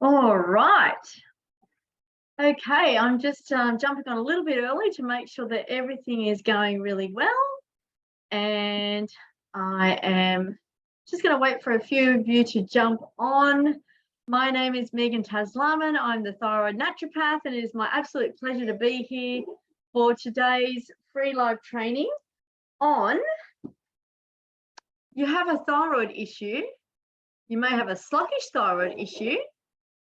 All right. Okay, I'm just jumping on a little bit early to make sure that everything is going really well. And I am just going to wait for a few of you to jump on. My name is Megan Taslaman. I'm the thyroid naturopath, and it is my absolute pleasure to be here for today's free live training on you have a thyroid issue. You may have a sluggish thyroid issue,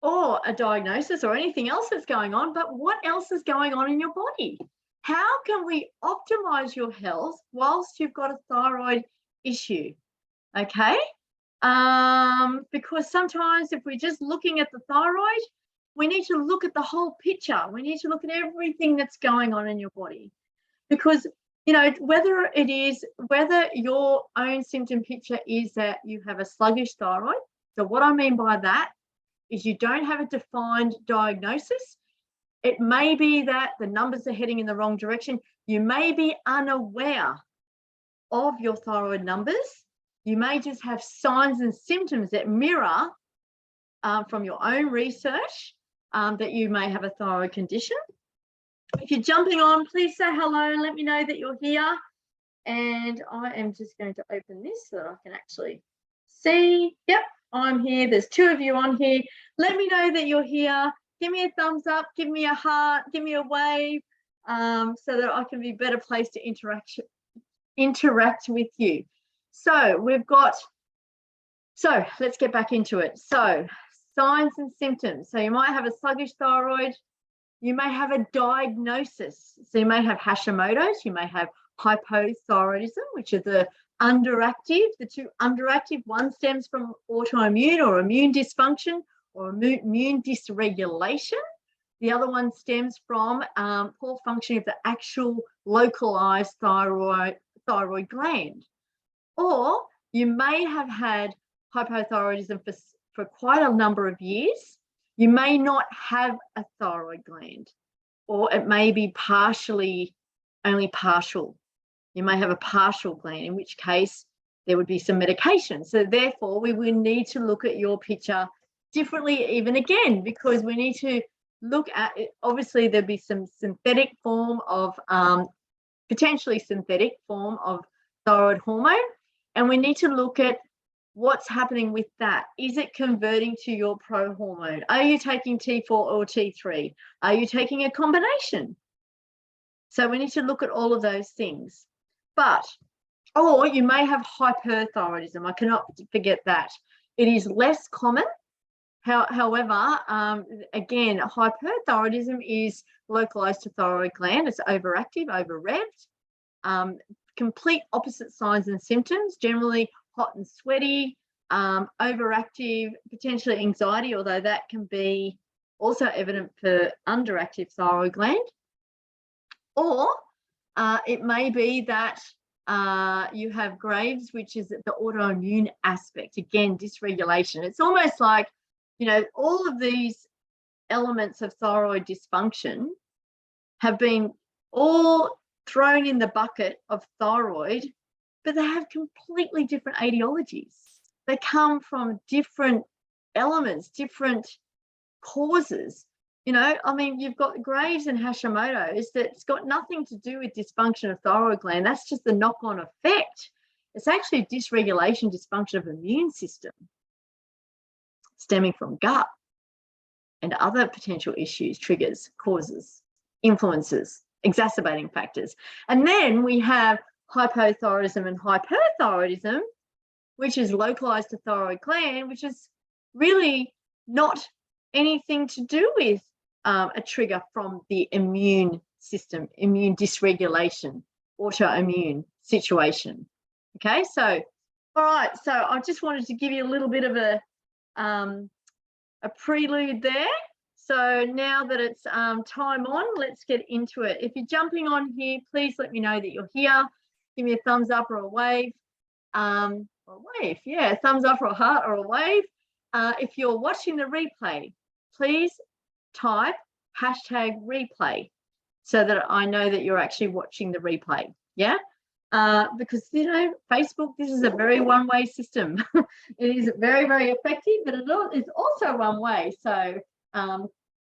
or a diagnosis or anything else that's going on, but what else is going on in your body? How can we optimize your health whilst you've got a thyroid issue? Okay. Because sometimes if we're just looking at the thyroid, we need to look at the whole picture. We need to look at everything that's going on in your body, because whether your own symptom picture is that you have a sluggish thyroid. So what I mean by that is you don't have a defined diagnosis. It may be that the numbers are heading in the wrong direction. You may be unaware of your thyroid numbers. You may just have signs and symptoms that mirror from your own research that you may have a thyroid condition. If you're jumping on, please say hello and let me know that you're here. And I am just going to open this so that I can actually see. Yep, I'm here. There's two of you on here. Let me know that you're here. Give me a thumbs up, give me a heart, give me a wave, so that I can be a better place to interact with you. So let's get back into it. So signs and symptoms. So you might have a sluggish thyroid. You may have a diagnosis. So you may have Hashimoto's, you may have hypothyroidism, which are the underactive. The two underactive, one stems from autoimmune or immune dysfunction or immune dysregulation. The other one stems from poor functioning of the actual localized thyroid gland. Or you may have had hypothyroidism for quite a number of years. You may not have a thyroid gland, or it may be only partial. You may have a partial gland, in which case there would be some medication. So therefore, we will need to look at your picture differently even again, because we need to look at it. Obviously, there'll be some potentially synthetic form of thyroid hormone, and we need to look at what's happening with that. Is it converting to your pro-hormone? Are you taking T4 or T3? Are you taking a combination? So we need to look at all of those things. Or you may have hyperthyroidism. I cannot forget that. It is less common. However, again, hyperthyroidism is localized to thyroid gland. It's overactive, over-revved, complete opposite signs and symptoms, generally hot and sweaty, overactive, potentially anxiety, although that can be also evident for underactive thyroid gland. Or it may be that you have Graves, which is the autoimmune aspect. Again, dysregulation. It's almost like, all of these elements of thyroid dysfunction have been all thrown in the bucket of thyroid, but they have completely different etiologies. They come from different elements, different causes. You've got Graves and Hashimoto's that's got nothing to do with dysfunction of thyroid gland. That's just the knock-on effect. It's actually dysregulation, dysfunction of immune system stemming from gut and other potential issues, triggers, causes, influences, exacerbating factors. And then we have hypothyroidism and hyperthyroidism, which is localized to thyroid gland, which is really not anything to do with a trigger from the immune system, immune dysregulation, autoimmune situation. Okay, so all right, so I just wanted to give you a little bit of a prelude there. So now that it's time on, let's get into it. If you're jumping on here, please let me know that you're here. Give me a thumbs up or a wave. Yeah, thumbs up or a heart or a wave. If you're watching the replay, please type #replay so that I know that you're actually watching the replay. Yeah. because, you know, Facebook, this is a very one-way system. It is very, very effective, but it's also one way. So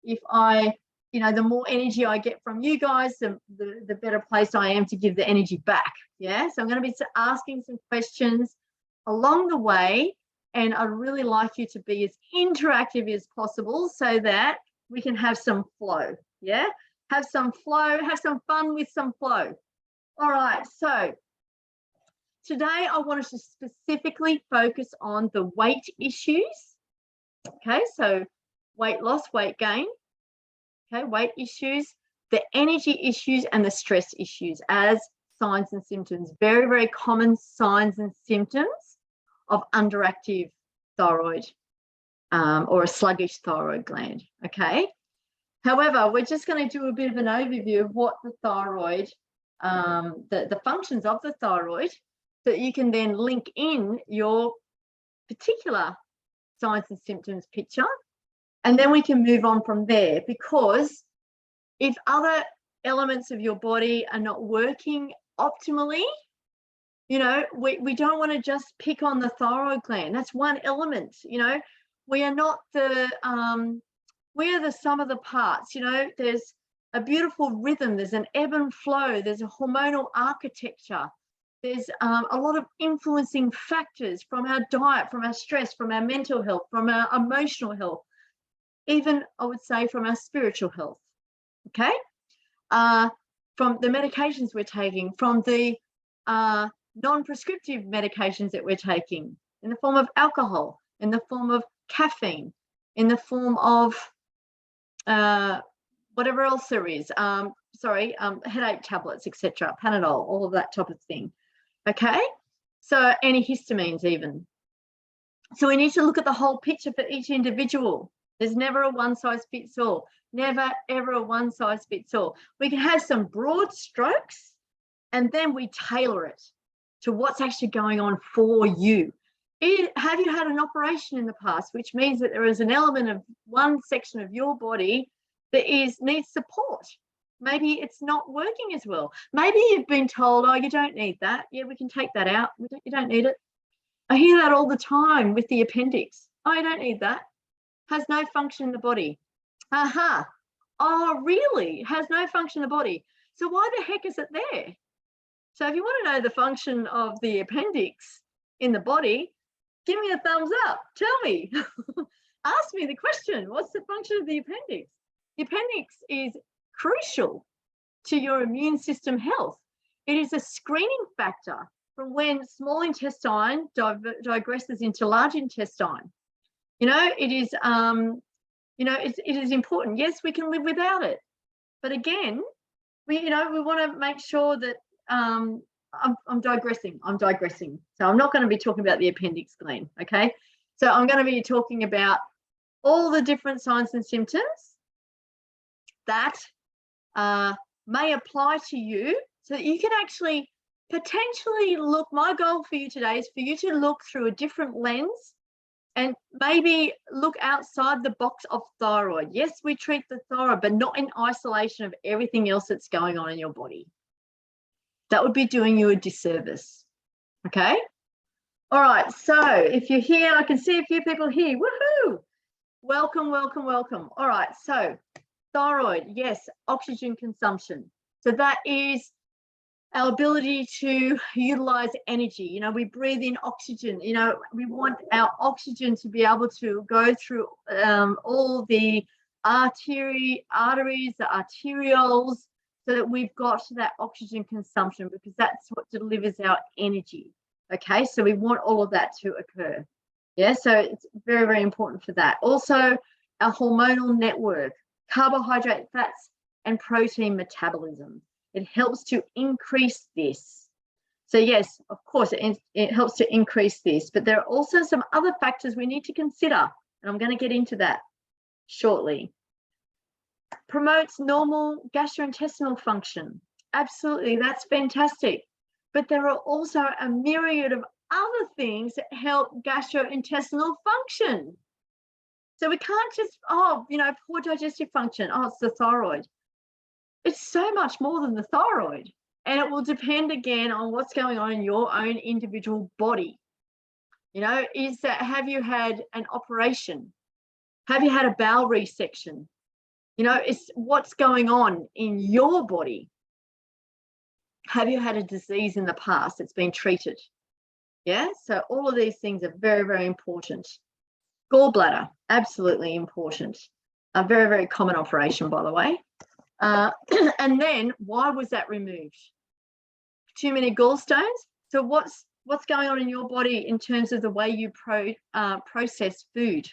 if I, you know, the more energy I get from you guys, the better placed I am to give the energy back. Yeah. So I'm going to be asking some questions along the way, and I'd really like you to be as interactive as possible so that we can have some flow. Yeah. Have some flow, have some fun with some flow. All right, so today I wanted to specifically focus on the weight issues. Okay, so weight loss, weight gain, okay, weight issues, the energy issues, and the stress issues as signs and symptoms. Very, very common signs and symptoms of underactive thyroid or a sluggish thyroid gland, okay? However, we're just going to do a bit of an overview of what the thyroid, the functions of the thyroid, so that you can then link in your particular signs and symptoms picture, and then we can move on from there. Because if other elements of your body are not working optimally, you know, we don't want to just pick on the thyroid gland. That's one element. You know, we are not the we are the sum of the parts. You know, there's a beautiful rhythm, there's an ebb and flow, there's a hormonal architecture, there's a lot of influencing factors from our diet, from our stress, from our mental health, from our emotional health, even I would say from our spiritual health, okay? From the medications we're taking, from the non-prescriptive medications that we're taking in the form of alcohol, in the form of caffeine, in the form of whatever else there is, headache tablets, etc., Panadol, all of that type of thing, okay? So antihistamines even. So we need to look at the whole picture for each individual. There's never a one size fits all, never ever a one size fits all. We can have some broad strokes and then we tailor it to what's actually going on for you. Have you had an operation in the past, which means that there is an element of one section of your body that needs support? Maybe it's not working as well. Maybe you've been told, oh, you don't need that. Yeah, we can take that out. You don't need it. I hear that all the time with the appendix. Oh, you don't need that. Has no function in the body. Aha. Oh, really? Has no function in the body. So why the heck is it there? So if you want to know the function of the appendix in the body, give me a thumbs up. Tell me. Ask me the question. What's the function of the appendix? The appendix is crucial to your immune system health. It is a screening factor from when small intestine digresses into large intestine. You know, it is, it is important. Yes, we can live without it. But again, we want to make sure that I'm digressing. So I'm not going to be talking about the appendix gland, okay? So I'm going to be talking about all the different signs and symptoms that may apply to you so that you can actually potentially look. My goal for you today is for you to look through a different lens and maybe look outside the box of thyroid. Yes, we treat the thyroid, but not in isolation of everything else that's going on in your body. That would be doing you a disservice, okay? All right, so if you're here, I can see a few people here. Woohoo! Welcome, welcome, welcome. All right, so thyroid, yes, oxygen consumption. So that is our ability to utilize energy. You know, we breathe in oxygen. You know, we want our oxygen to be able to go through all the arteries, the arterioles, so that we've got that oxygen consumption, because that's what delivers our energy. Okay, so we want all of that to occur. Yeah, so it's very, very important for that. Also, our hormonal network, carbohydrate, fats, and protein metabolism. It helps to increase this. So yes, of course, it helps to increase this, but there are also some other factors we need to consider, and I'm going to get into that shortly. Promotes normal gastrointestinal function. Absolutely, that's fantastic. But there are also a myriad of other things that help gastrointestinal function. So we can't just, poor digestive function. Oh, it's the thyroid. It's so much more than the thyroid. And it will depend again on what's going on in your own individual body. You know, have you had an operation? Have you had a bowel resection? You know, it's what's going on in your body. Have you had a disease in the past that's been treated? Yeah, so all of these things are very, very important. Gallbladder, absolutely important. A very, very common operation, by the way. And then why was that removed? Too many gallstones. So what's going on in your body in terms of the way you process food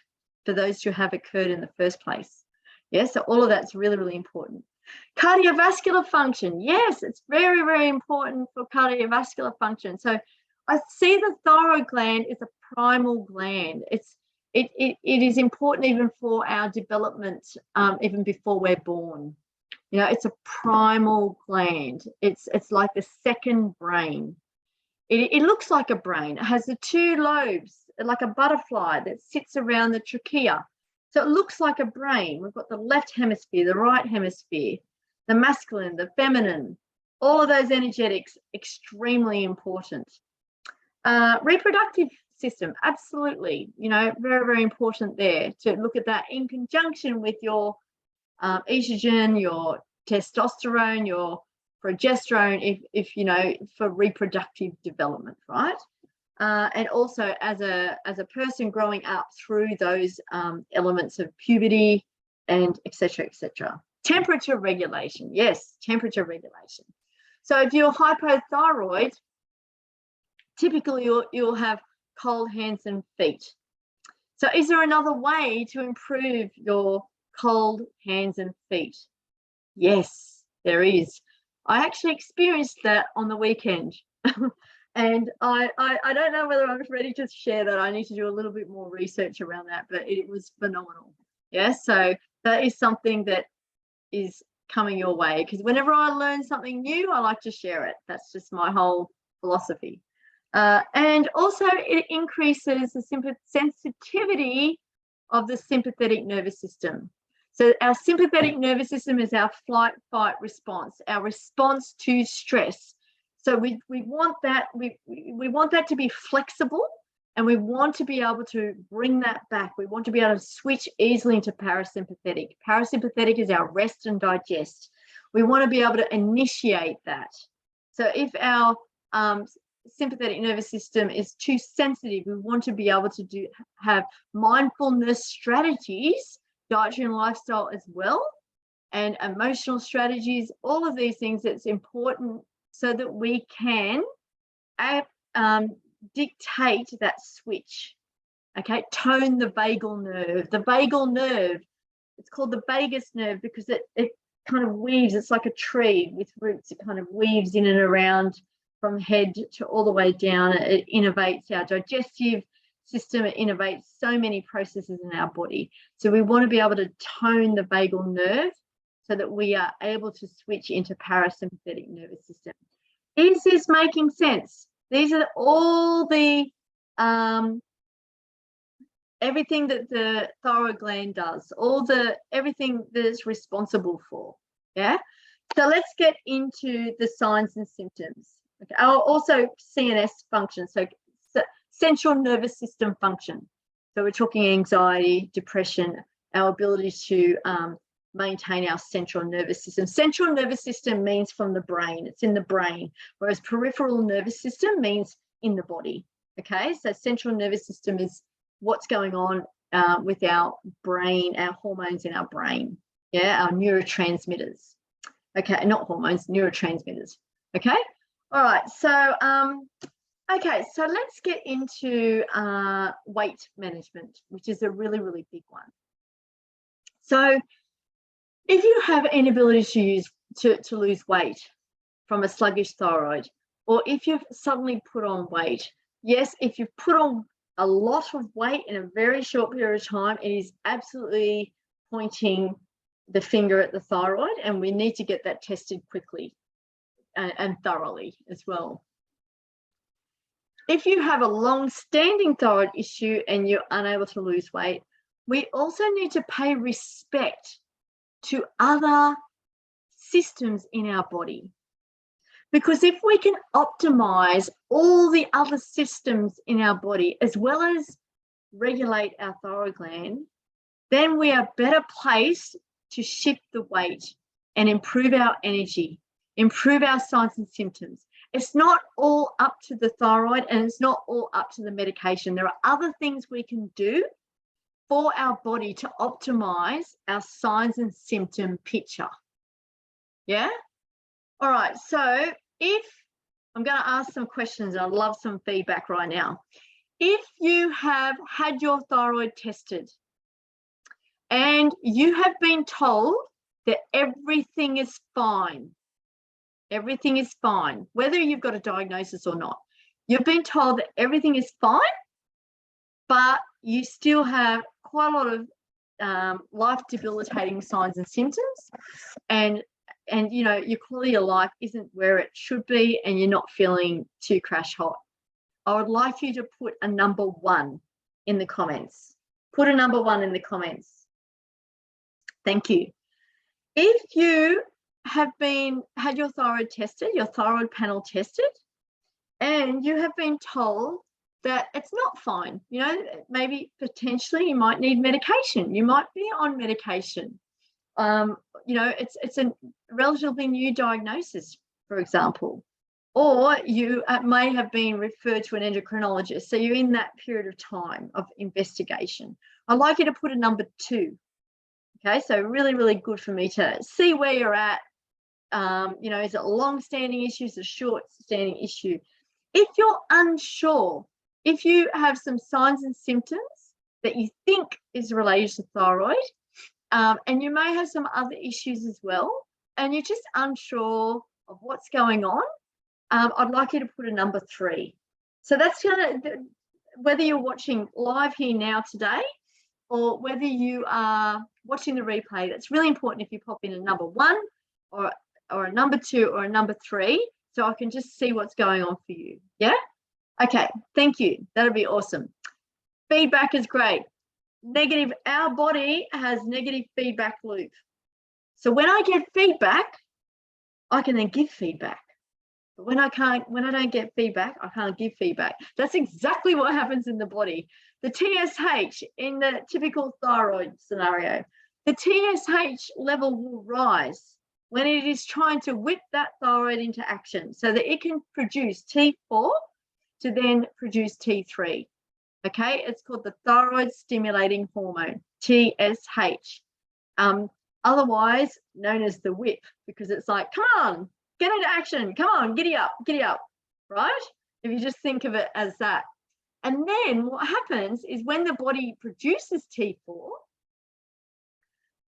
for those who have occurred in the first place? Yeah, so all of that's really, really important. Cardiovascular function. Yes, it's very, very important for cardiovascular function. So I see the thyroid gland is a primal gland. It is important even for our development, even before we're born. You know, it's a primal gland. It's like the second brain. It looks like a brain. It has the two lobes, like a butterfly that sits around the trachea. So it looks like a brain. We've got the left hemisphere, the right hemisphere, the masculine, the feminine, all of those energetics, extremely important. Reproductive system, absolutely, you know, very, very important there to look at that in conjunction with your estrogen, your testosterone, your progesterone, if you know, for reproductive development, right? And also as a person growing up through those elements of puberty and etc. etc. Temperature regulation, yes, temperature regulation. So if you're hypothyroid, typically you'll have cold hands and feet. So is there another way to improve your cold hands and feet? Yes, there is. I actually experienced that on the weekend. And I don't know whether I'm ready to share that. I need to do a little bit more research around that, but it was phenomenal. Yeah, so that is something that is coming your way, because whenever I learn something new, I like to share it. That's just my whole philosophy. And also it increases the sensitivity of the sympathetic nervous system. So our sympathetic nervous system is our flight, fight response, our response to stress. So we want that, we want that to be flexible, and we want to be able to bring that back. We want to be able to switch easily into parasympathetic. Parasympathetic is our rest and digest. We want to be able to initiate that. So if our sympathetic nervous system is too sensitive, we want to be able to have mindfulness strategies, dietary and lifestyle as well, and emotional strategies, all of these things. That's important so that we can dictate that switch. Okay, tone the vagal nerve. The vagal nerve, it's called the vagus nerve because it kind of weaves. It's like a tree with roots. It kind of weaves in and around from head to all the way down. It innervates our digestive system. It innervates so many processes in our body. So we want to be able to tone the vagal nerve so that we are able to switch into parasympathetic nervous system. Is this making sense? These are all the everything that the thyroid gland does, everything that it's responsible for. Yeah. So let's get into the signs and symptoms. Okay. Also CNS function, so central nervous system function. So we're talking anxiety, depression, our ability to maintain our central nervous system. Central nervous system means from the brain, it's in the brain, whereas peripheral nervous system means in the body. Okay, so central nervous system is what's going on with our brain, our hormones in our brain. Yeah, our neurotransmitters. Okay, not hormones, neurotransmitters. Okay, all right, so okay, so let's get into weight management, which is a really, really big one. So if you have an inability to lose weight from a sluggish thyroid, or if you've suddenly put on weight, yes, if you've put on a lot of weight in a very short period of time, it is absolutely pointing the finger at the thyroid, and we need to get that tested quickly and thoroughly as well. If you have a long-standing thyroid issue and you're unable to lose weight, we also need to pay respect to other systems in our body. Because if we can optimize all the other systems in our body, as well as regulate our thyroid gland, then we are better placed to shift the weight and improve our energy, improve our signs and symptoms. It's not all up to the thyroid, and it's not all up to the medication. There are other things we can do for our body to optimize our signs and symptom picture. Yeah? All right, so if I'm going to ask some questions, I'd love some feedback right now. If you have had your thyroid tested and you have been told that everything is fine, everything is fine, whether you've got a diagnosis or not, you've been told that everything is fine, but you still have quite a lot of life debilitating signs and symptoms, and you know, your quality of life isn't where it should be, and you're not feeling too crash hot, I would like you to put a number 1 in the comments. Put a number 1 in the comments. Thank you. If you have had your thyroid tested, your thyroid panel tested, and you have been told that it's not fine, you know, maybe potentially you might need medication, you might be on medication, you know, it's a relatively new diagnosis, for example, or you may have been referred to an endocrinologist, so you're in that period of time of investigation. I'd like you to put a number 2. Okay, so really, really good for me to see where you're at. You know, is it a long-standing issue? Is it a short-standing issue? If you're unsure, if you have some signs and symptoms that you think is related to thyroid, and you may have some other issues as well, and you're just unsure of what's going on, I'd like you to put a number 3. So that's kind of, whether you're watching live here now today, or whether you are watching the replay, that's really important if you pop in a number 1 or a number 2 or a number 3, so I can just see what's going on for you. Yeah? Okay, thank you. That'll be awesome. Feedback is great. Negative, our body has negative feedback loop. So when I get feedback, I can then give feedback. But when I don't get feedback, I can't give feedback. That's exactly what happens in the body. The TSH in the typical thyroid scenario, the TSH level will rise when it is trying to whip that thyroid into action so that it can produce T4 to then produce T3. Okay, it's called the thyroid stimulating hormone, TSH. Otherwise known as the whip, because it's like, come on, get into action, come on, giddy up, right? If you just think of it as that. And then what happens is when the body produces T4,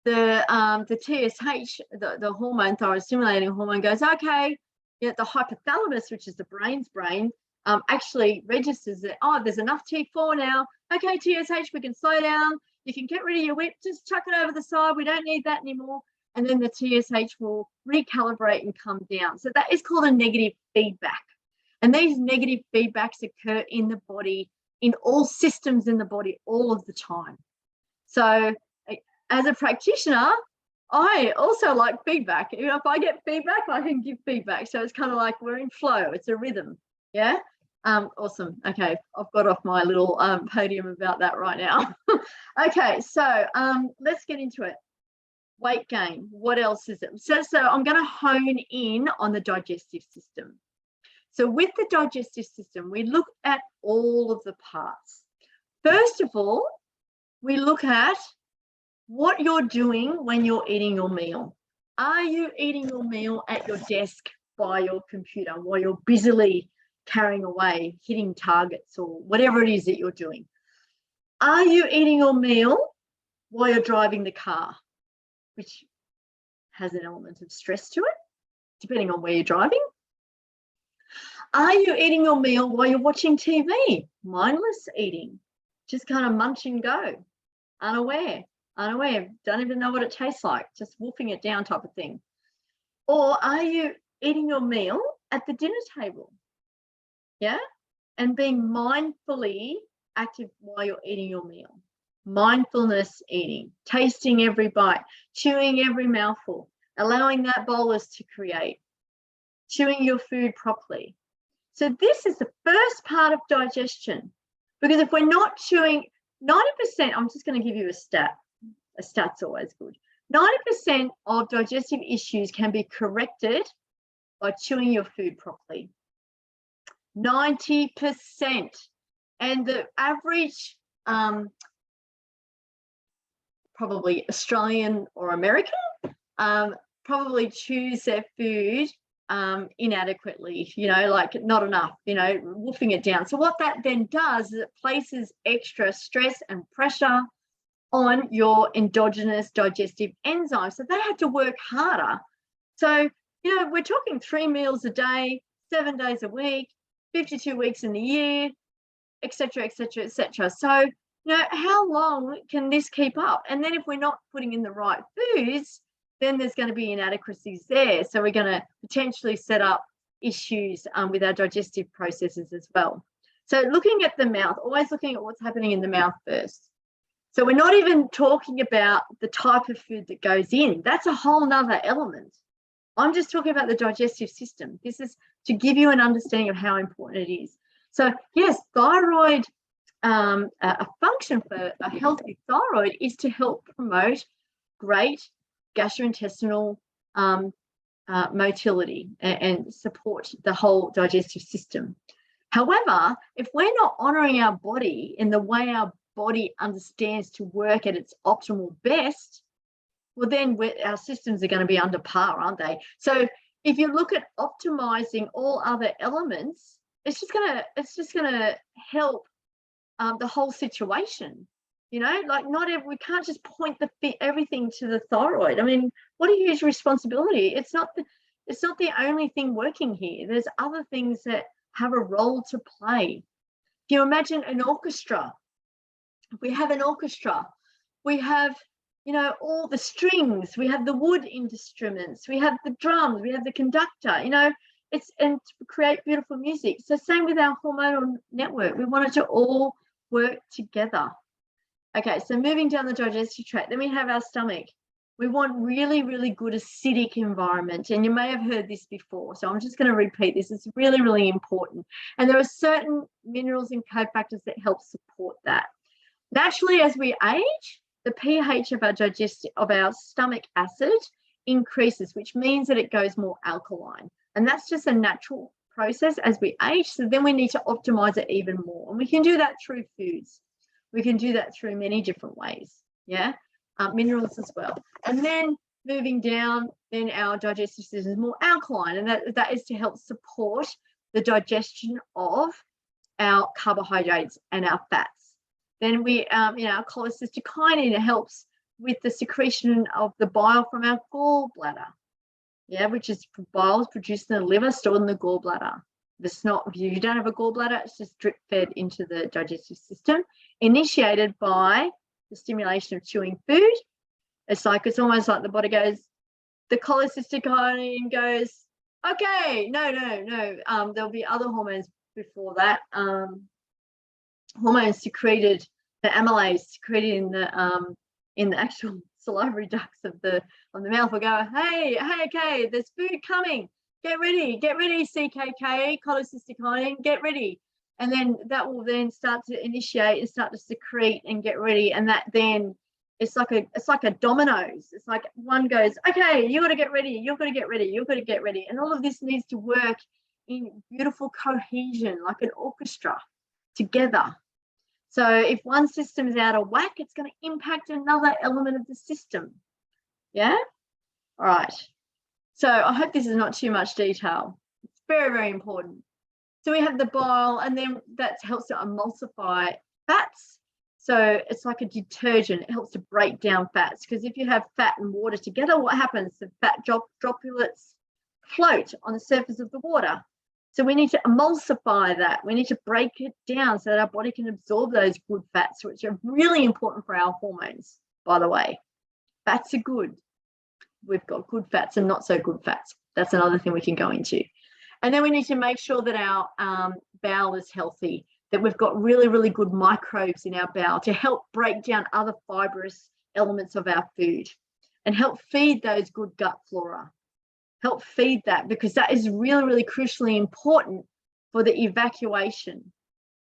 the TSH, the hormone, thyroid stimulating hormone, goes, okay, the hypothalamus, which is the brain's brain, actually registers that, oh, there's enough T4 now. Okay, TSH, we can slow down. You can get rid of your whip, just chuck it over the side. We don't need that anymore. And then the TSH will recalibrate and come down. So that is called a negative feedback. And these negative feedbacks occur in the body, in all systems in the body, all of the time. So as a practitioner, I also like feedback. You know, if I get feedback, I can give feedback. So it's kind of like we're in flow. It's a rhythm. Yeah. Awesome. Okay, I've got off my little podium about that right now. Okay, so let's get into it. Weight gain. What else is it? So I'm going to hone in on the digestive system. So with the digestive system, we look at all of the parts. First of all, we look at what you're doing when you're eating your meal. Are you eating your meal at your desk by your computer while you're busily carrying away, hitting targets, or whatever it is that you're doing? Are you eating your meal while you're driving the car, which has an element of stress to it, depending on where you're driving? Are you eating your meal while you're watching TV? Mindless eating, just kind of munch and go, unaware, don't even know what it tastes like, just wolfing it down type of thing. Or are you eating your meal at the dinner table? Yeah, and being mindfully active while you're eating your meal. Mindfulness eating, tasting every bite, chewing every mouthful, allowing that bolus to create. chewing your food properly. So this is the first part of digestion, because if we're not chewing, 90%, I'm just going to give you a stat. A stat's always good. 90% of digestive issues can be corrected by chewing your food properly. 90%. And the average, probably Australian or American, probably chews their food inadequately, like not enough, woofing it down. So what that then does is it places extra stress and pressure on your endogenous digestive enzymes. So they have to work harder. So, we're talking 3 meals a day, 7 days a week, 52 weeks in the year, et cetera, et cetera, et cetera. So, how long can this keep up? And then if we're not putting in the right foods, then there's going to be inadequacies there. So we're going to potentially set up issues with our digestive processes as well. So looking at the mouth, always looking at what's happening in the mouth first. So we're not even talking about the type of food that goes in. That's a whole nother element. I'm just talking about the digestive system. This is to give you an understanding of how important it is. So yes, thyroid, a function for a healthy thyroid is to help promote great gastrointestinal motility and support the whole digestive system. However, if we're not honouring our body in the way our body understands to work at its optimal best, well, then our systems are going to be under par, aren't they? So if you look at optimizing all other elements, it's just gonna help the whole situation. Like we can't just point everything to the thyroid. I mean, what a huge responsibility. It's not the only thing working here. There's other things that have a role to play. If you imagine an orchestra, we have an orchestra, we have all the strings, we have the wood instruments, we have the drums, we have the conductor, and to create beautiful music. So same with our hormonal network. We want it to all work together. Okay, so moving down the digestive tract, then we have our stomach. We want really, really good acidic environment. And you may have heard this before, so I'm just going to repeat this. It's really, really important. And there are certain minerals and cofactors that help support that. Naturally, as we age, the pH of our stomach acid increases, which means that it goes more alkaline. And that's just a natural process as we age. So then we need to optimize it even more. And we can do that through foods. We can do that through many different ways. Yeah, minerals as well. And then moving down, then our digestive system is more alkaline. And that is to help support the digestion of our carbohydrates and our fats. Then our cholecystokinin helps with the secretion of the bile from our gallbladder. Yeah, which is bile produced in the liver, stored in the gallbladder. If you don't have a gallbladder, it's just drip fed into the digestive system, initiated by the stimulation of chewing food. It's almost like the body goes, the cholecystokinin goes, okay, no. There'll be other hormones before that. Hormones secreted, the amylase secreted in the actual salivary ducts of the mouth will go, hey, okay, there's food coming. Get ready, CKK, cholecystokinin, get ready. And then that will then start to initiate and start to secrete and get ready. And that then it's like a dominoes. It's like one goes, okay, you got to get ready, you've got to get ready, you've got to get ready. And all of this needs to work in beautiful cohesion, like an orchestra together. So if one system is out of whack, it's going to impact another element of the system. Yeah? All right. So I hope this is not too much detail. It's very, very important. So we have the bile, and then that helps to emulsify fats. So it's like a detergent. It helps to break down fats, because if you have fat and water together, what happens? The fat droplets float on the surface of the water. So we need to emulsify that. We need to break it down so that our body can absorb those good fats, which are really important for our hormones, by the way. Fats are good. We've got good fats and not so good fats. That's another thing we can go into. And then we need to make sure that our bowel is healthy, that we've got really, really good microbes in our bowel to help break down other fibrous elements of our food and help feed those good gut flora. help feed that, because that is really, really crucially important for the evacuation.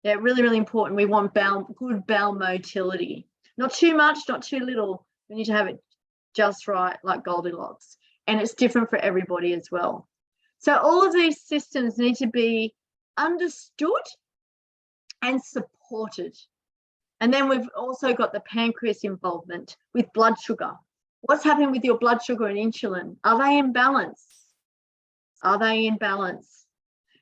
Yeah, really, really important. We want good bowel motility. Not too much, not too little. We need to have it just right, like Goldilocks. And it's different for everybody as well. So all of these systems need to be understood and supported. And then we've also got the pancreas involvement with blood sugar. What's happening with your blood sugar and insulin? Are they in balance? Are they in balance?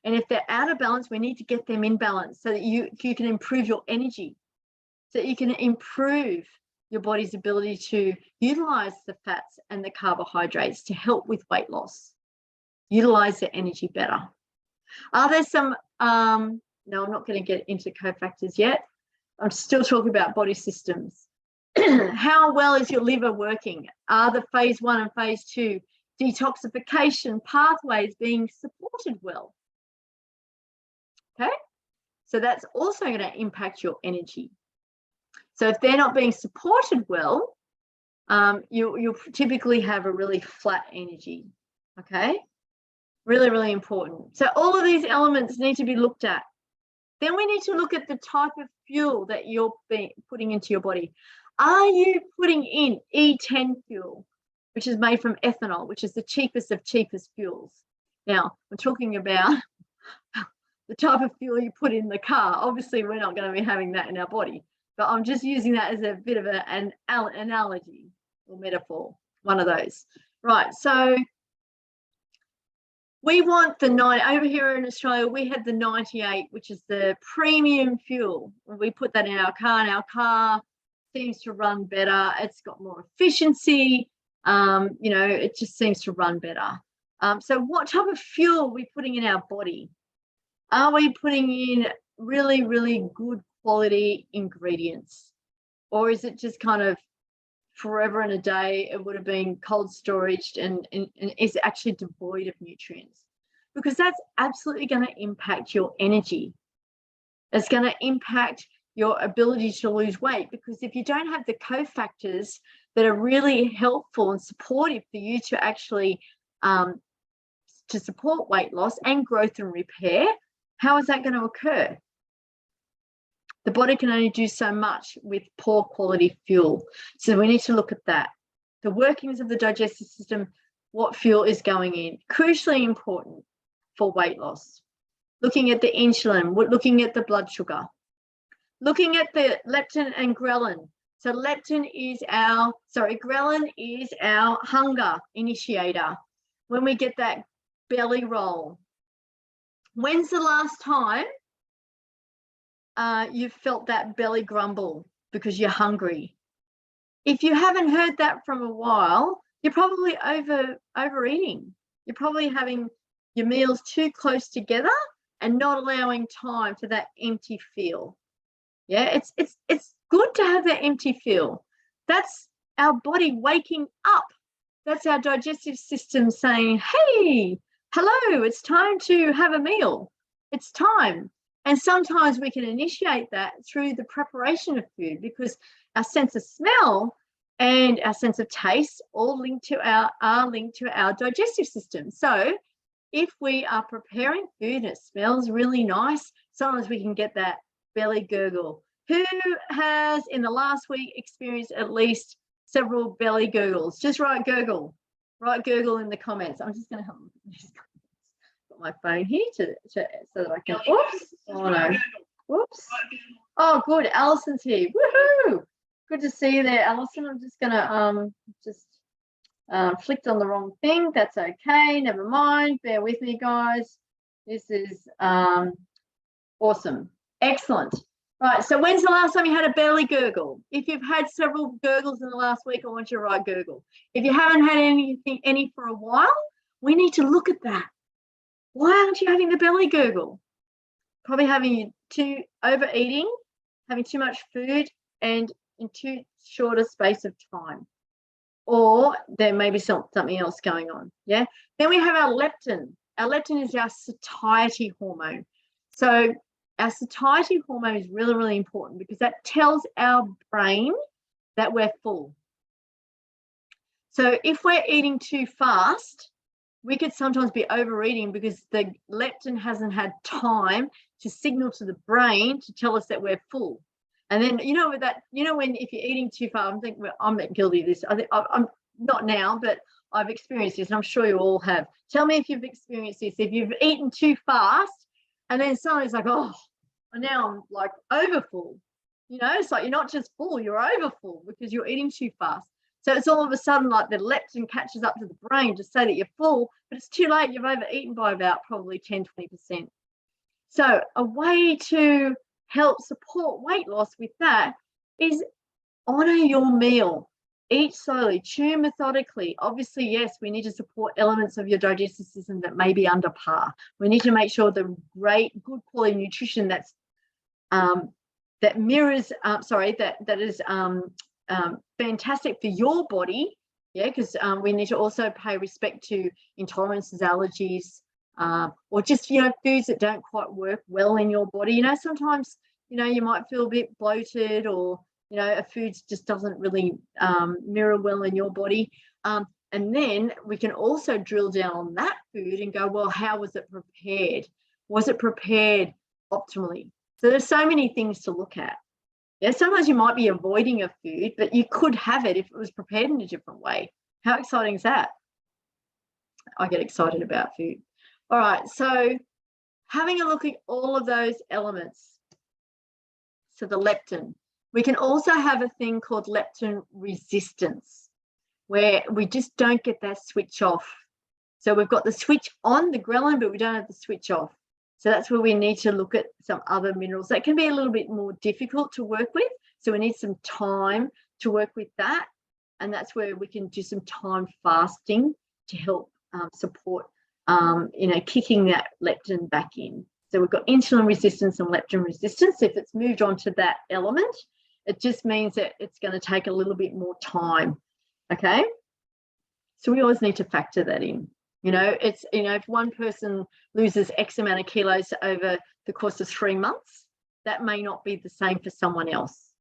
And if they're out of balance, we need to get them in balance so that you can improve your energy, so that you can improve your body's ability to utilize the fats and the carbohydrates to help with weight loss, utilize the energy better. Are there some, no, I'm not going to get into cofactors yet. I'm still talking about body systems. How well is your liver working? Are the phase 1 and phase 2 detoxification pathways being supported well? Okay, so that's also going to impact your energy. So if they're not being supported well, you'll typically have a really flat energy. Okay, really, really important. So all of these elements need to be looked at. Then we need to look at the type of fuel that you're putting into your body. Are you putting in E10 fuel, which is made from ethanol, which is the cheapest of cheapest fuels? Now, we're talking about the type of fuel you put in the car. Obviously, we're not going to be having that in our body, but I'm just using that as a bit of an analogy or metaphor, one of those. Right, so we want the 9, over here in Australia, we had the 98, which is the premium fuel. We put that in our car, and our car seems to run better. It's got more efficiency. It just seems to run better. So what type of fuel are we putting in our body? Are we putting in really, really good quality ingredients? Or is it just kind of forever and a day, it would have been cold storaged and is actually devoid of nutrients? Because that's absolutely going to impact your energy. It's going to impact your ability to lose weight, because if you don't have the cofactors that are really helpful and supportive for you to actually to support weight loss and growth and repair, how is that going to occur? The body can only do so much with poor quality fuel. So we need to look at that. The workings of the digestive system, what fuel is going in, crucially important for weight loss. Looking at the insulin, looking at the blood sugar, looking at the leptin and ghrelin. So ghrelin is our hunger initiator. When we get that belly roll, when's the last time you've felt that belly grumble because you're hungry? If you haven't heard that from a while, you're probably overeating. You're probably having your meals too close together and not allowing time for that empty feel. Yeah, it's good to have that empty feel. That's our body waking up. That's our digestive system saying, hey, hello, it's time to have a meal. It's time. And sometimes we can initiate that through the preparation of food, because our sense of smell and our sense of taste all are linked to our digestive system. So if we are preparing food and it smells really nice, sometimes we can get that belly gurgle. Who has in the last week experienced at least several belly gurgles? Just write gurgle. Write gurgle in the comments. I'm just going to have a look at these comments. Got my phone here so that I can. Whoops. Oh no. Whoops. Oh, good. Alison's here. Woohoo! Good to see you there, Alison. I'm just going to flicked on the wrong thing. That's okay. Never mind. Bear with me, guys. This is awesome. Excellent. Right, so when's the last time you had a belly gurgle? If you've had several gurgles in the last week, I want you to write gurgle. If you haven't had any for a while, we need to look at that. Why aren't you having the belly gurgle? Probably having overeating, having too much food, and in too short a space of time. Or there may be something else going on. Yeah. Then we have our leptin. Our leptin is our satiety hormone. So our satiety hormone is really, really important because that tells our brain that we're full. So if we're eating too fast, we could sometimes be overeating because the leptin hasn't had time to signal to the brain to tell us that we're full. And then, with that, when if you're eating too fast, I'm guilty of this. I'm not now, but I've experienced this, and I'm sure you all have. Tell me if you've experienced this. If you've eaten too fast, and then suddenly it's like, oh, now I'm like overfull. It's like you're not just full, you're overfull because you're eating too fast. So it's all of a sudden like the leptin catches up to the brain to say that you're full, but it's too late. You've overeaten by about probably 10, 20%. So a way to help support weight loss with that is honor your meal. Eat slowly, chew methodically. Obviously, yes, we need to support elements of your digestive system that may be under par. We need to make sure the good quality nutrition that is fantastic for your body, because we need to also pay respect to intolerances, allergies, or just foods that don't quite work well in your body. Sometimes you might feel a bit bloated, or a food just doesn't really mirror well in your body, and then we can also drill down on that food and go, well, how was it prepared? Was it prepared optimally? So there's so many things to look at. Yeah, sometimes you might be avoiding a food, but you could have it if it was prepared in a different way. How exciting is that? I get excited about food. All right, so having a look at all of those elements. So the leptin. We can also have a thing called leptin resistance, where we just don't get that switch off. So we've got the switch on, the ghrelin, but we don't have the switch off. So that's where we need to look at some other minerals that can be a little bit more difficult to work with. So we need some time to work with that. And that's where we can do some time fasting to help support, kicking that leptin back in. So we've got insulin resistance and leptin resistance. If it's moved on to that element, it just means that it's going to take a little bit more time. Okay. So we always need to factor that in. If one person loses X amount of kilos over the course of 3 months, that may not be the same for someone else.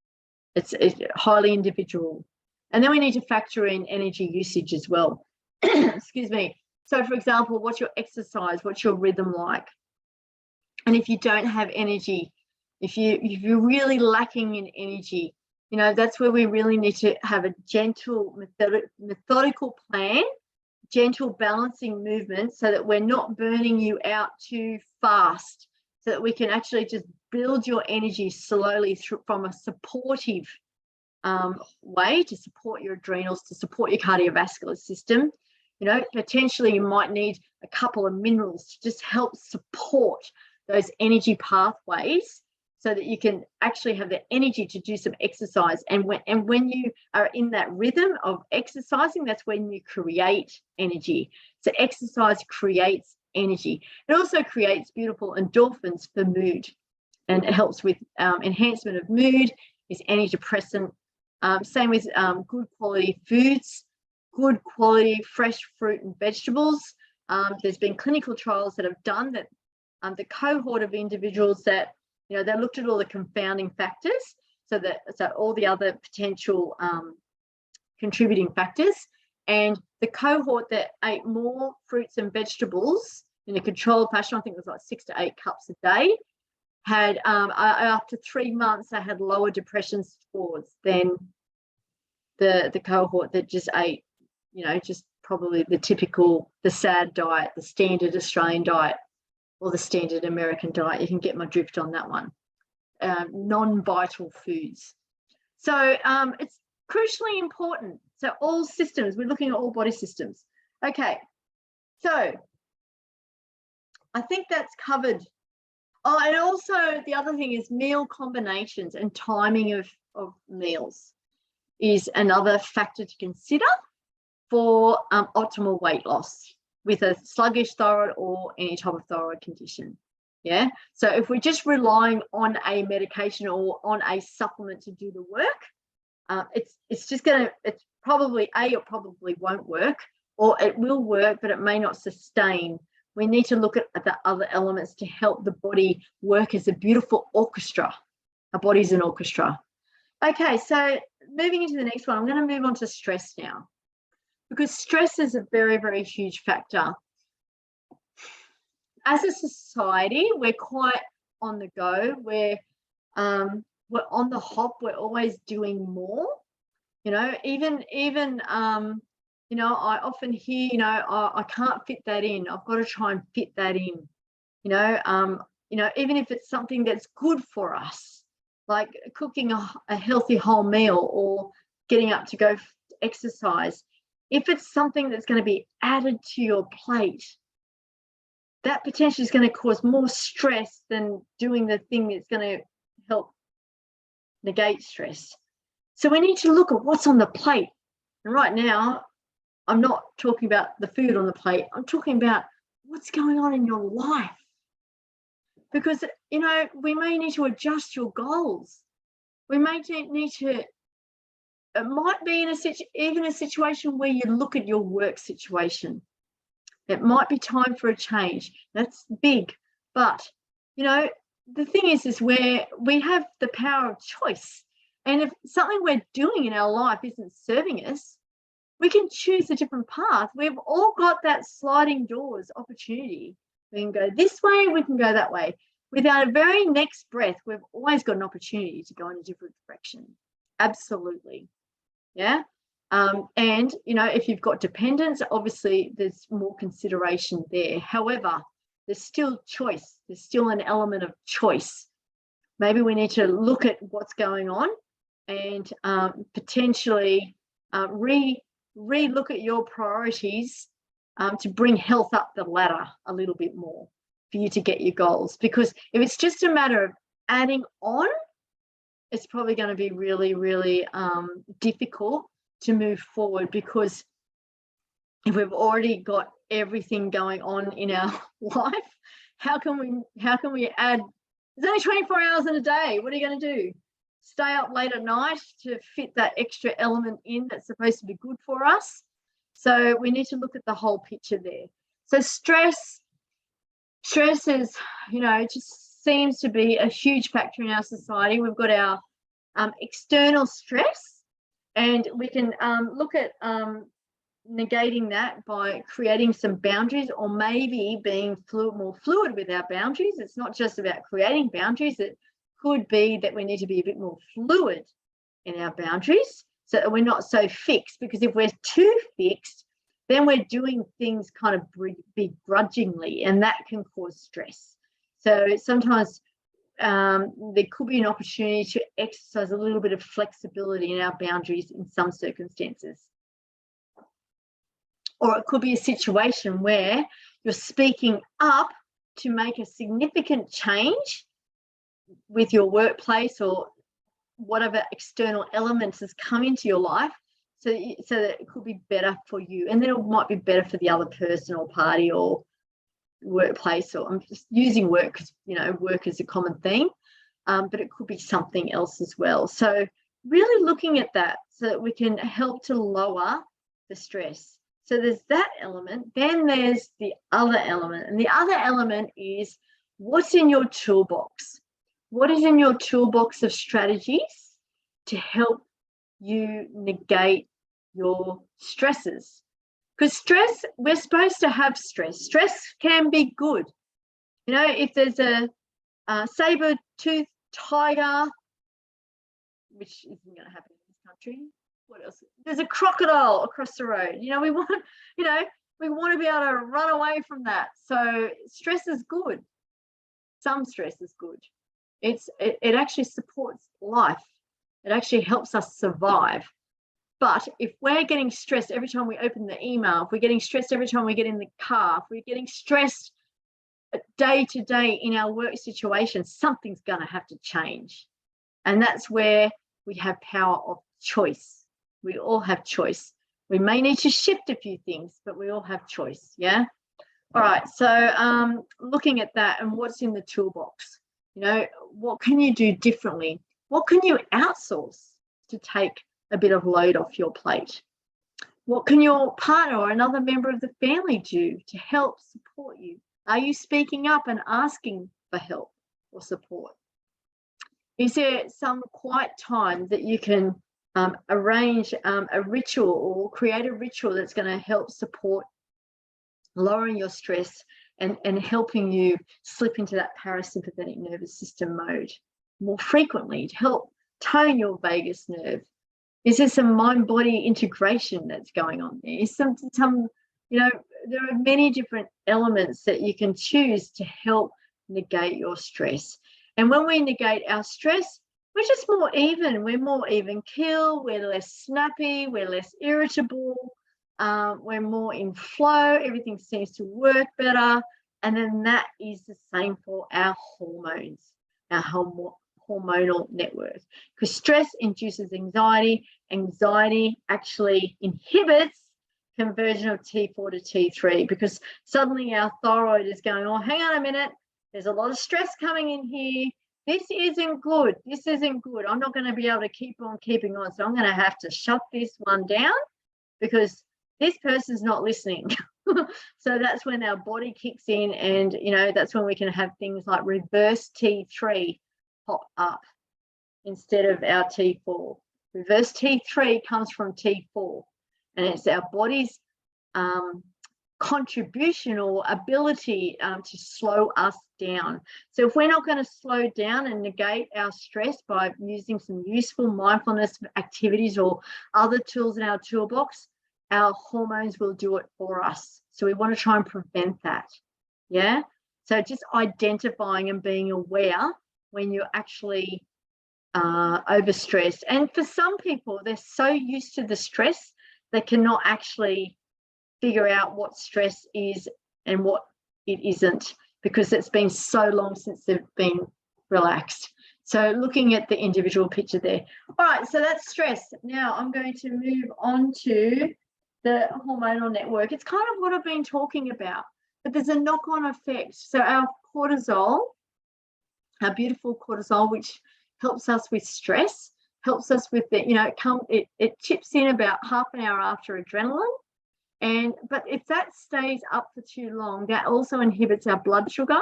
It's highly individual. And then we need to factor in energy usage as well. Excuse me. So, for example, what's your exercise? What's your rhythm like? And if you don't have energy, if you're really lacking in energy, that's where we really need to have a gentle, methodical plan, gentle balancing movement, so that we're not burning you out too fast, so that we can actually just build your energy slowly from a supportive way to support your adrenals, to support your cardiovascular system. Potentially you might need a couple of minerals to just help support those energy pathways, so that you can actually have the energy to do some exercise. And when you are in that rhythm of exercising, that's when you create energy. So exercise creates energy. It also creates beautiful endorphins for mood, and it helps with enhancement of mood, is antidepressant. Same with good quality foods, good quality fresh fruit and vegetables. There's been clinical trials that have done that. The cohort of individuals that they looked at all the confounding factors, so all the other potential contributing factors, and the cohort that ate more fruits and vegetables in a controlled fashion, I think it was like 6 to 8 cups a day, had after 3 months they had lower depression scores than the cohort that just ate, just probably the SAD diet, the standard Australian diet, or the standard American diet. You can get my drift on that one. Non-vital foods. So it's crucially important. So all systems, we're looking at all body systems. Okay, so I think that's covered. Oh, and also the other thing is meal combinations and timing of meals is another factor to consider for optimal weight loss with a sluggish thyroid or any type of thyroid condition. Yeah. So if we're just relying on a medication or on a supplement to do the work, it's probably it probably won't work, or it will work, but it may not sustain. We need to look at the other elements to help the body work as a beautiful orchestra. Our body's an orchestra. Okay, so moving into the next one, I'm going to move on to stress now, because stress is a very, very huge factor as a society, we're quite on the go. We're on the hop. We're always doing more. You know, even you know, I often hear, you know, I can't fit that in. I've got to try and fit that in. You know, even if it's something that's good for us, like cooking a healthy whole meal or getting up to go exercise. If it's something that's going to be added to your plate, that potentially is going to cause more stress than doing the thing that's going to help negate stress. So we need to look at what's on the plate. And right now, I'm not talking about the food on the plate. I'm talking about what's going on in your life. Because, you know, we may need to adjust your goals. We may need to, it might be even a situation where you look at your work situation. It might be time for a change. That's big. But, you know, the thing is where we have the power of choice. And if something we're doing in our life isn't serving us, we can choose a different path. We've all got that sliding doors opportunity. We can go this way, we can go that way. With our very next breath, we've always got an opportunity to go in a different direction. Absolutely. Yeah. And, you know, if you've got dependents, obviously there's more consideration there. However, there's still choice. There's still an element of choice. Maybe we need to look at what's going on and potentially re-look at your priorities to bring health up the ladder a little bit more for you to get your goals. Because if it's just a matter of adding on, it's probably going to be really, really difficult to move forward, because if we've already got everything going on in our life, how can we add? There's only 24 hours in a day. What are you going to do? Stay up late at night to fit that extra element in that's supposed to be good for us? So we need to look at the whole picture there. So stress is, you know, it just seems to be a huge factor in our society. We've got our external stress, and we can look at negating that by creating some boundaries, or maybe being more fluid with our boundaries. It's not just about creating boundaries. It could be that we need to be a bit more fluid in our boundaries so that we're not so fixed, because if we're too fixed, then we're doing things kind of begrudgingly, and that can cause stress. So sometimes there could be an opportunity to exercise a little bit of flexibility in our boundaries in some circumstances. Or it could be a situation where you're speaking up to make a significant change with your workplace or whatever external elements has come into your life, so that it could be better for you, and then it might be better for the other person or party or workplace. Or I'm just using work because, you know, work is a common theme, but it could be something else as well. So really looking at that so that we can help to lower the stress. So there's that element. Then there's the other element, and the other element is what's in your toolbox. What is in your toolbox of strategies to help you negate your stresses? Because stress, we're supposed to have stress. Stress can be good. You know, if there's a saber-toothed tiger, which isn't going to happen in this country, what else? There's a crocodile across the road. You know, we want to be able to run away from that. So stress is good. Some stress is good. It actually supports life. It actually helps us survive. But if we're getting stressed every time we open the email, if we're getting stressed every time we get in the car, if we're getting stressed day to day in our work situation, something's going to have to change. And that's where we have power of choice. We all have choice. We may need to shift a few things, but we all have choice. Yeah. All right. So looking at that and what's in the toolbox, you know, what can you do differently? What can you outsource to take a bit of load off your plate? What can your partner or another member of the family do to help support you? Are you speaking up and asking for help or support? Is there some quiet time that you can arrange a ritual or create a ritual that's going to help support lowering your stress and helping you slip into that parasympathetic nervous system mode more frequently to help tone your vagus nerve. Is there some mind-body integration that's going on there? Is some, there are many different elements that you can choose to help negate your stress. And when we negate our stress, we're just more even. We're more even keel. We're less snappy. We're less irritable. We're more in flow. Everything seems to work better. And then that is the same for our hormones, our hormonal network. Because stress induces anxiety. Anxiety actually inhibits conversion of T4 to T3, because suddenly our thyroid is going, oh, hang on a minute. There's a lot of stress coming in here. This isn't good. This isn't good. I'm not going to be able to keep on keeping on. So I'm going to have to shut this one down because this person's not listening. So that's when our body kicks in, and, that's when we can have things like reverse T3 pop up instead of our T4. Reverse T3 comes from T4, and it's our body's contribution or ability to slow us down. So if we're not going to slow down and negate our stress by using some useful mindfulness activities or other tools in our toolbox, our hormones will do it for us. So we want to try and prevent that. Yeah. So just identifying and being aware when you're actually overstressed. And for some people, they're so used to the stress, they cannot actually figure out what stress is and what it isn't, because it's been so long since they've been relaxed. So looking at the individual picture there. All right, so that's stress. Now I'm going to move on to the hormonal network. It's kind of what I've been talking about, but there's a knock-on effect. So our cortisol, our beautiful cortisol, which helps us with stress, helps us with the, it chips in about half an hour after adrenaline. But if that stays up for too long, that also inhibits our blood sugar.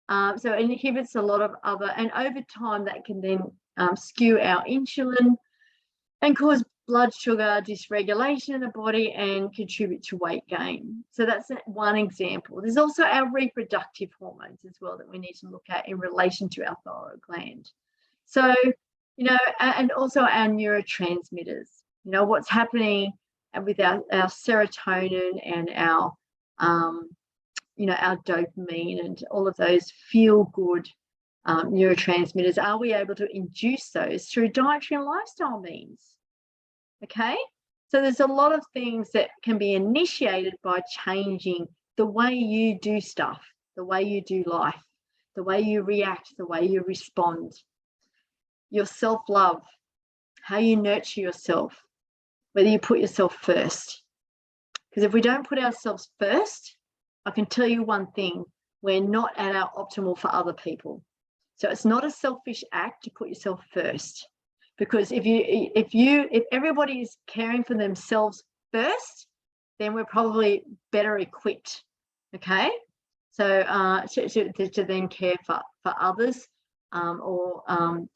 So it inhibits a lot of other, and over time that can then skew our insulin and cause blood sugar dysregulation in the body and contribute to weight gain. So that's one example. There's also our reproductive hormones as well that we need to look at in relation to our thyroid gland. So, and also our neurotransmitters, what's happening with our serotonin and our, our dopamine and all of those feel-good neurotransmitters. Are we able to induce those through dietary and lifestyle means? Okay, so there's a lot of things that can be initiated by changing the way you do stuff, the way you do life, the way you react, the way you respond, your self-love, how you nurture yourself, whether you put yourself first. Because if we don't put ourselves first, I can tell you one thing, we're not at our optimal for other people. So it's not a selfish act to put yourself first. Because if everybody is caring for themselves first, then we're probably better equipped. Okay, so to then care for others, or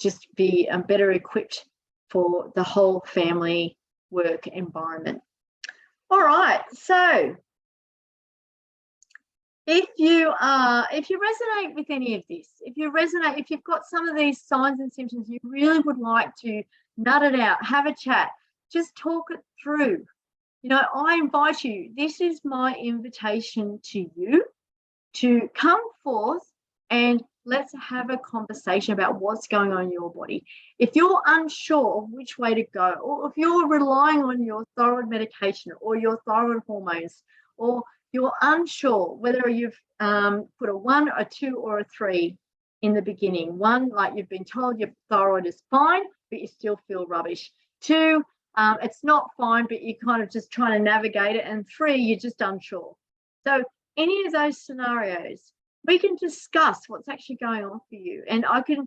just be better equipped for the whole family work environment. All right, so if you resonate with any of this, if you've got some of these signs and symptoms, you really would like to nut it out, have a chat, just talk it through. I invite you, this is my invitation to you to come forth and let's have a conversation about what's going on in your body. If you're unsure of which way to go, or if you're relying on your thyroid medication or your thyroid hormones, or you're unsure whether you've put a 1, a 2, or a 3 in the beginning. 1, like you've been told your thyroid is fine, but you still feel rubbish. 2, it's not fine, but you're kind of just trying to navigate it. And 3, you're just unsure. So any of those scenarios, we can discuss what's actually going on for you. And I can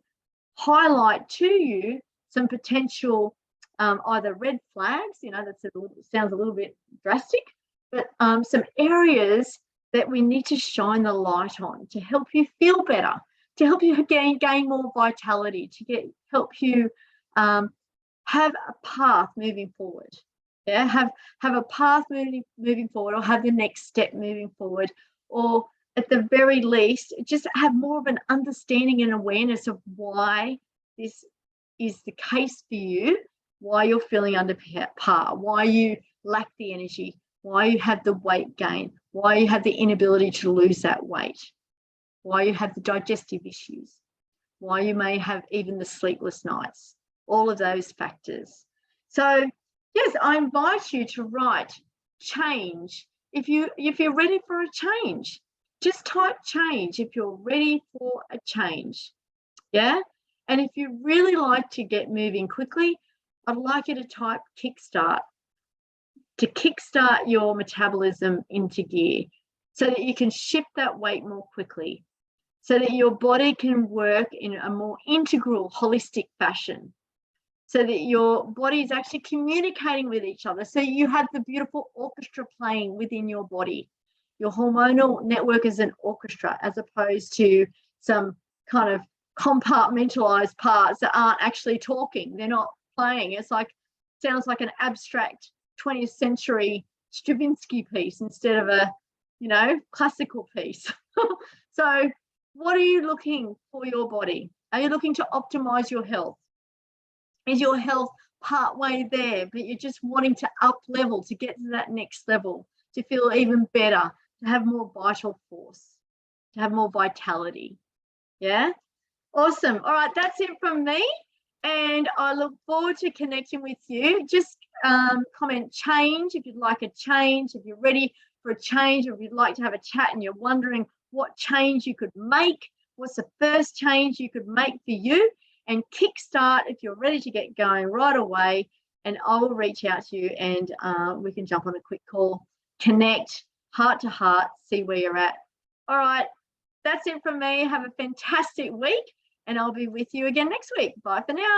highlight to you some potential either red flags, sounds a little bit drastic, but some areas that we need to shine the light on to help you feel better, to help you gain more vitality, to help you have a path moving forward. Yeah, have a path moving forward, or have the next step moving forward, or at the very least, just have more of an understanding and awareness of why this is the case for you, why you're feeling under par, why you lack the energy, why you have the weight gain, why you have the inability to lose that weight, why you have the digestive issues, why you may have even the sleepless nights, all of those factors. So yes, I invite you to write change. If you're ready for a change, just type change if you're ready for a change. Yeah. And if you really like to get moving quickly, I'd like you to type kickstart, to kickstart your metabolism into gear so that you can shift that weight more quickly, so that your body can work in a more integral, holistic fashion, so that your body is actually communicating with each other. So you have the beautiful orchestra playing within your body. Your hormonal network is an orchestra, as opposed to some kind of compartmentalized parts that aren't actually talking. They're not playing. It's like, sounds like an abstract 20th century Stravinsky piece instead of a, classical piece. So what are you looking for your body? Are you looking to optimize your health? Is your health partway there, but you're just wanting to up level, to get to that next level, to feel even better, to have more vital force, to have more vitality? Yeah. Awesome. All right. That's it from me. And I look forward to connecting with you. Just comment change if you'd like a change, if you're ready for a change, or if you'd like to have a chat and you're wondering what change you could make, what's the first change you could make for you, and kickstart if you're ready to get going right away. And I will reach out to you, and we can jump on a quick call, connect heart to heart, see where you're at. All right. That's it from me. Have a fantastic week, and I'll be with you again next week. Bye for now.